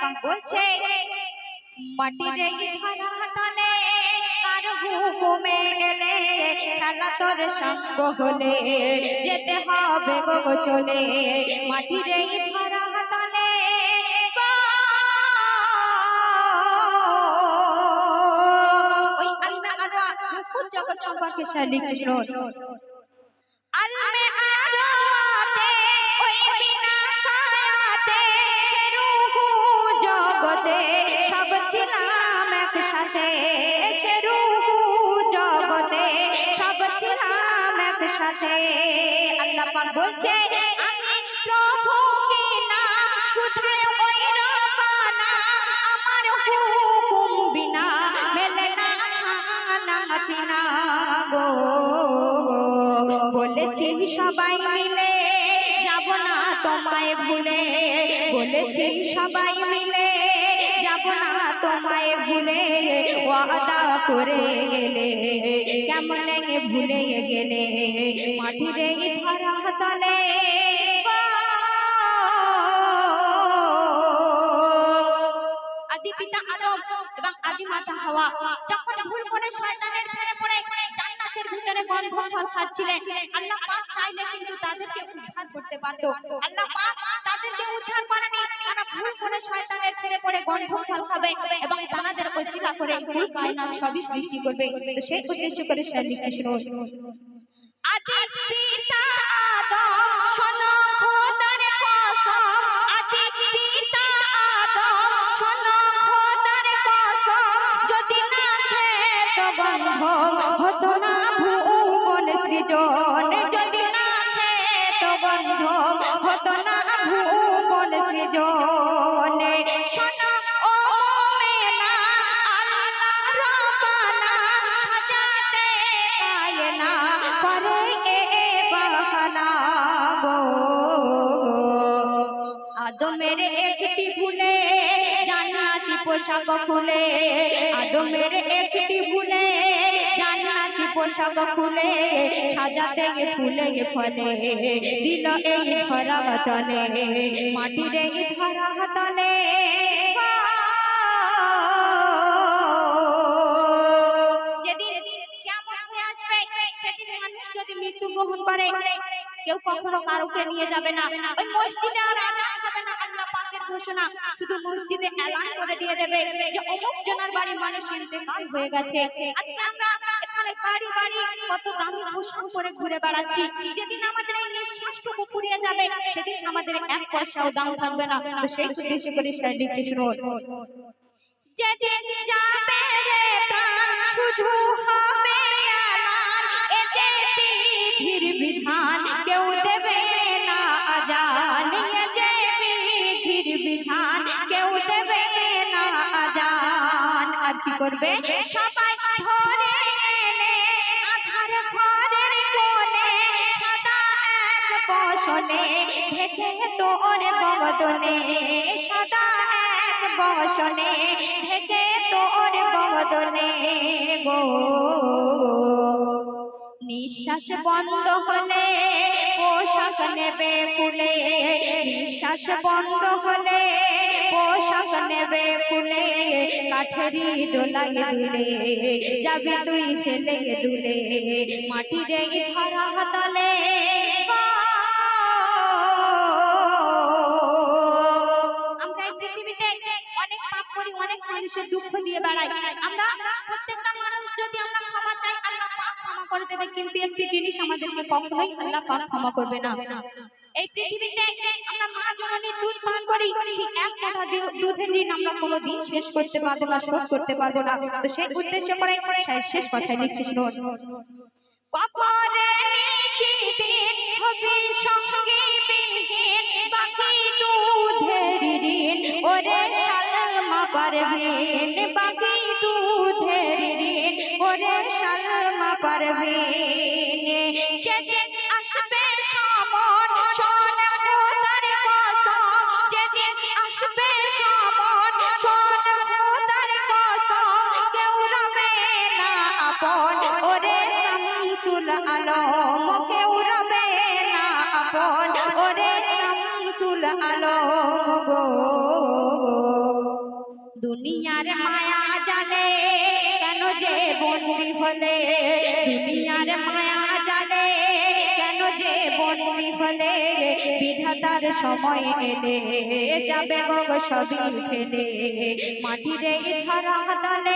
পাক বলছে মাটির এই ধরা তলে কার হুকুমে গেলে খেলা তোর সঙ্গ হলে যেতে হবে গো চলে মাটির এই ধরা তলে ওই আলমে আরো জগৎ সম্পর্কে সে লিখছে শুনুন আলমে আরোতে ওই বিনা কায়াতে সে রূহু জগতে সব ছিলাম একসাথে সে রূহু জগতে সব ছিলাম একসাথে আল্লাহ পাক বলছে আমি প্রভু কি নাম শুধায় ওই রব্বানা আমার হুকুম বিনা মেলে না খানা পিনা গো বলেছি সবাই মিলে যাব না তোমায় ভুলে বলেছি সবাই মিলে যাব না তোমায় ভুলে ওয়াদা করে গেলে কেমন ভুলে গেলে মাটির এই ধরা তলে আদি পিতা আদম এবং আদি মাতা হাওয়া যখন ভুল করে শয়তানের ফেরে পড়ে জান্নাতের ভিতরে বন্ধন ফল খাচ্ছিলেন আল্লাহ পাক চাইলে কিন্তু তাদেরকে উদ্ধার করতে পারতো আল্লাহ পাক তাদেরকে উদ্ধার করেনি তারা ভুল করে শয়তানের ফেরে পড়ে বন্ধন ফল খাবে এবং তাদের ওসিলা করে ভুল কায়নাত সবই সৃষ্টি করবে তো সেই উদ্দেশ্য করে সে লিখছে শুনুন আদি পিতা আদম শোনো খোদার কসম আদি পিতা আদম শোনো খোদার কসম যদি না খেত গন্ধ হতো না ভুবন সৃজন যদি না খেত গন্ধ হতো না ভুবন সৃজন শোনো ও মোমেনা আল্লাহ রব্বানা সাজাতে কায়না করে এ বাহানা গো আদমের একটি ভুলে জান্নাতি পোশাক খুলে আদমের একটি ভুলে জান্নাতি পোশাক খুলে সাজাতে ফুলে ফলে দিল এই ধরা তলে মাটির এই ধরা তলে যেদিন কিয়ামত হয়ে আসবে সেদিন মানুষ যদি মৃত্যু গ্রহণ করে কেউ কখনো কারোকে নিয়ে যাবে না ওই মসজিদে আর আযান হবে না আল্লাহ পাকের ঘোষণা শুধু মসজিদে এলান করে দিয়ে দেবে যে অমুক জনের বাড়ি মানুষ ইন্তেকাল হয়ে গেছে আজকে আমরা এখানে বাড়ি বাড়ি কত দামি পোশাক পরে ঘুরে বেড়াচ্ছি যেদিন আমাদের এই নিঃশ্বাসটুকু ফুরিয়ে যাবে সেদিন আমাদের এক পয়সাও দাম থাকবে না তো সেই উদ্দেশ্য করে সে লিখছে শুনুন যেদিন যাবে রে প্রাণ শুধু হবে এলান এ যে বিধির বিধান কেউ দেবে না আজান এ যে বিধির বিধান কেউ দেবে না আজান আর কি করবে সবাই ধরে এনে আধার ঘরের কোণে সাদা এক বসনে ঢেকে তোর বদনে সাদা এক বসনে ঢেকে তোর বদনে গো নিঃশ্বাস বন্ধ হলে পোশাক নেবে খুলে নিঃশ্বাস বন্ধ হলে পোশাক নেবে খুলে কাঠেরি দোলায় দুলে যাবি তুই হেলে দুলে মাটির এই ধরা তলে আমরা এই পৃথিবীতে অনেক পাপ করি অনেক মানুষের দুঃখ দিয়ে বেড়াই আমরা প্রত্যেকটা মানুষ যদি আমরা ক্ষমা চাই আল্লাহ পাক ক্ষমা করে দেবে কিন্তু একটি জিনিস আমাদেরকে কখনোই আল্লাহ পাক ক্ষমা করবে না এই পৃথিবীতে আমরা মা জননীর দুধ পান করি সেই এক ফোঁটা দুধের ঋণ আমরা কোনোদিন শেষ করতে পারবো না শোধ করতে পারবো না তো সেই উদ্দেশ্য করে শেষ কথাই লিখছি শুনুন কবরে নিশিদিন হবি সঙ্গী বিহীন বাকি দুধের ঋণ ওরে সালমা পারভিন বাকি দুধের ঋণ ওরে সালমা পারভিন যেদিন আসবে সমন শোন খোদার কসম যেদিন আসবে সমন শোন খোদার কসম কেউ রবে না আপন ওরে শামসুল আলম কেউ রবে না আপন ওরে শামসুল আলম গো দুনিয়ার মায়া জানে কেন যে বন্দি হলে, দুনিয়ার মায়া জানে কেন যে বন্দি হলে, বিধাতার সময় এলে যাবে গো সবই ফেলে। মাটির এই ধরা তলে